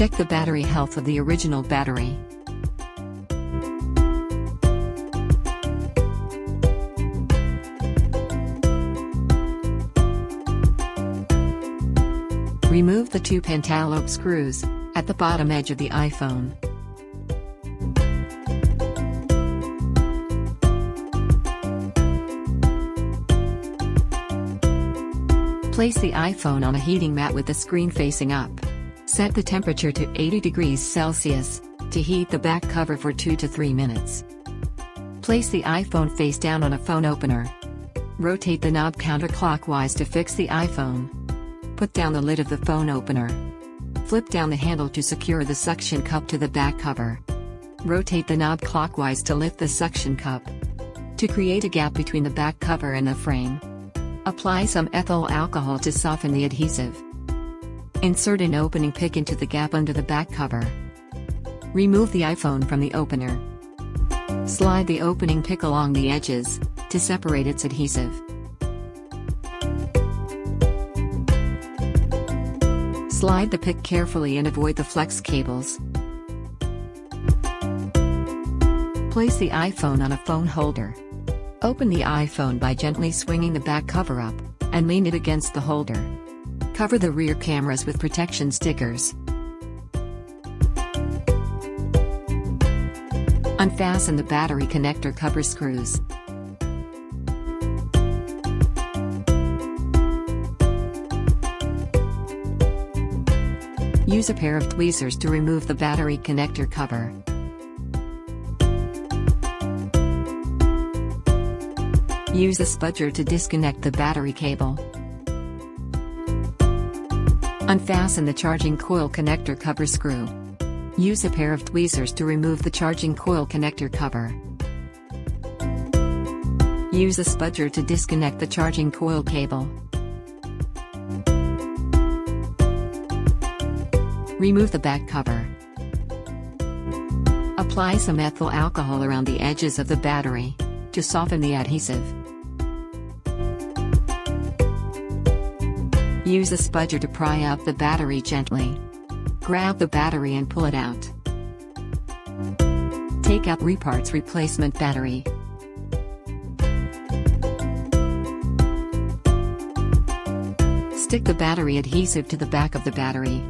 Check the battery health of the original battery. Remove the 2 pentalobe screws at the bottom edge of the iPhone. Place the iPhone on a heating mat with the screen facing up. Set the temperature to 80 degrees Celsius to heat the back cover for 2 to 3 minutes. Place the iPhone face down on a phone opener. Rotate the knob counterclockwise to fix the iPhone. Put down the lid of the phone opener. Flip down the handle to secure the suction cup to the back cover. Rotate the knob clockwise to lift the suction cup. To create a gap between the back cover and the frame, apply some ethyl alcohol to soften the adhesive. Insert an opening pick into the gap under the back cover. Remove the iPhone from the opener. Slide the opening pick along the edges to separate its adhesive. Slide the pick carefully and avoid the flex cables. Place the iPhone on a phone holder. Open the iPhone by gently swinging the back cover up, and lean it against the holder. Cover the rear cameras with protection stickers. Unfasten the battery connector cover screws. Use a pair of tweezers to remove the battery connector cover. Use a spudger to disconnect the battery cable. Unfasten the charging coil connector cover screw. Use a pair of tweezers to remove the charging coil connector cover. Use a spudger to disconnect the charging coil cable. Remove the back cover. Apply some ethyl alcohol around the edges of the battery to soften the adhesive. Use a spudger to pry out the battery gently. Grab the battery and pull it out. Take out reparts replacement battery. Stick the battery adhesive to the back of the battery.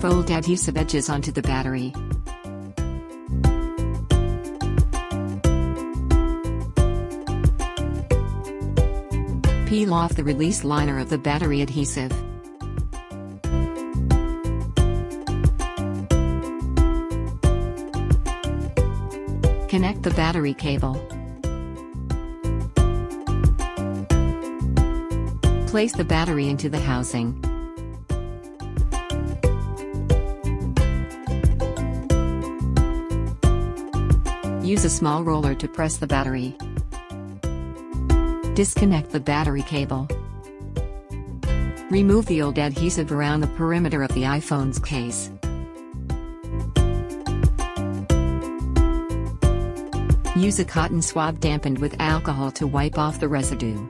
Fold adhesive edges onto the battery. Peel off the release liner of the battery adhesive. Connect the battery cable. Place the battery into the housing. Use a small roller to press the battery. Disconnect the battery cable. Remove the old adhesive around the perimeter of the iPhone's case. Use a cotton swab dampened with alcohol to wipe off the residue.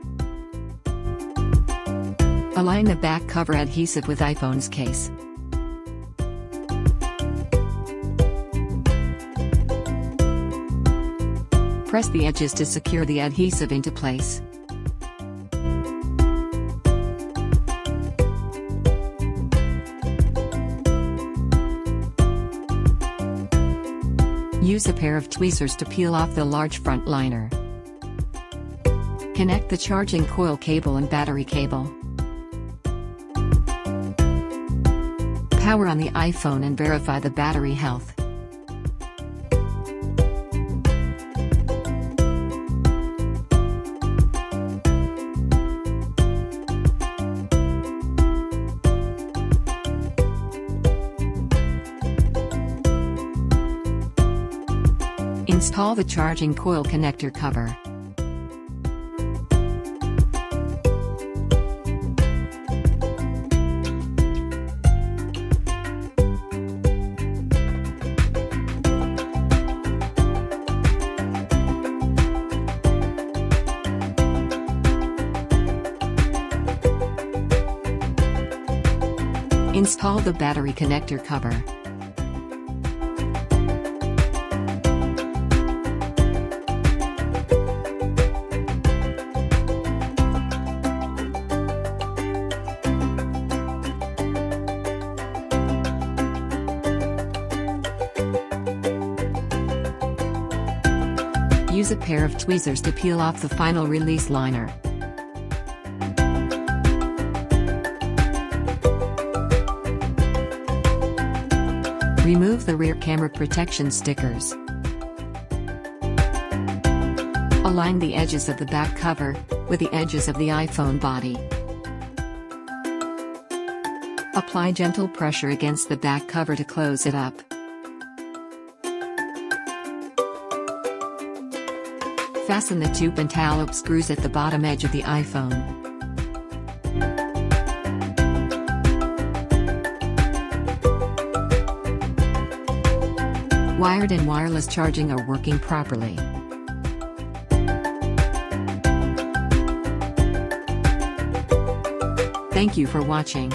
Align the back cover adhesive with iPhone's case. Press the edges to secure the adhesive into place. Use a pair of tweezers to peel off the large front liner. Connect the charging coil cable and battery cable. Power on the iPhone and verify the battery health. Install the charging coil connector cover. Install the battery connector cover. Use a pair of tweezers to peel off the final release liner. Remove the rear camera protection stickers. Align the edges of the back cover with the edges of the iPhone body. Apply gentle pressure against the back cover to close it up. Fasten the 2 pentalobe screws at the bottom edge of the iPhone. Wired and wireless charging are working properly. Thank you for watching.